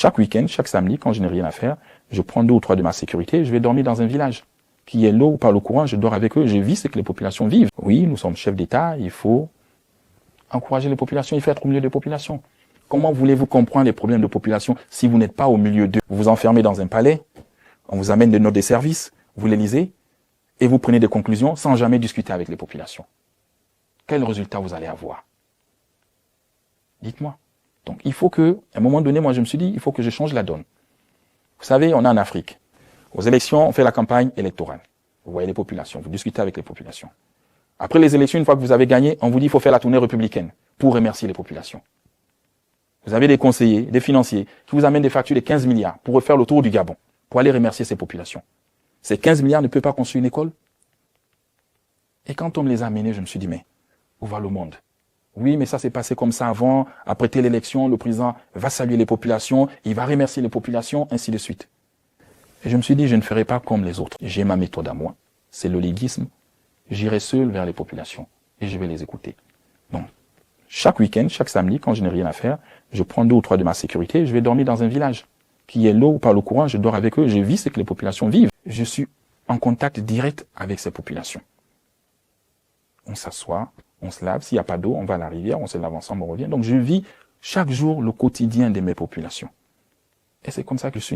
chaque week-end, chaque samedi, quand je n'ai rien à faire, je prends 2 ou 3 de ma sécurité et je vais dormir dans un village. Qui est l'eau ou par le courant, je dors avec eux, je vis ce que les populations vivent. Oui, nous sommes chefs d'État, il faut encourager les populations, il faut être au milieu des populations. Comment voulez-vous comprendre les problèmes de population si vous n'êtes pas au milieu d'eux? Vous vous enfermez dans un palais, on vous amène des notes de service, vous les lisez, et vous prenez des conclusions sans jamais discuter avec les populations. Quel résultat vous allez avoir? Dites-moi. Donc il faut que, à un moment donné, moi je me suis dit, il faut que je change la donne. Vous savez, on est en Afrique. Aux élections, on fait la campagne électorale. Vous voyez les populations, vous discutez avec les populations. Après les élections, une fois que vous avez gagné, on vous dit qu'il faut faire la tournée républicaine pour remercier les populations. Vous avez des conseillers, des financiers qui vous amènent des factures de 15 milliards pour refaire le tour du Gabon, pour aller remercier ces populations. Ces 15 milliards ne peuvent pas construire une école. Et quand on me les a amenés, je me suis dit, mais où va le monde? Oui, mais ça s'est passé comme ça avant. Après l'élection, le président va saluer les populations, il va remercier les populations, ainsi de suite. Et je me suis dit, je ne ferai pas comme les autres. J'ai ma méthode à moi. C'est le léguisme. J'irai seul vers les populations et je vais les écouter. Donc, chaque week-end, chaque samedi, quand je n'ai rien à faire, je prends 2 ou 3 de ma sécurité et je vais dormir dans un village. Qui est l'eau ou par le courant, je dors avec eux, je vis ce que les populations vivent. Je suis en contact direct avec ces populations. On s'assoit, on se lave. S'il n'y a pas d'eau, on va à la rivière, on se lave ensemble, on revient. Donc, je vis chaque jour le quotidien de mes populations. Et c'est comme ça que je suis.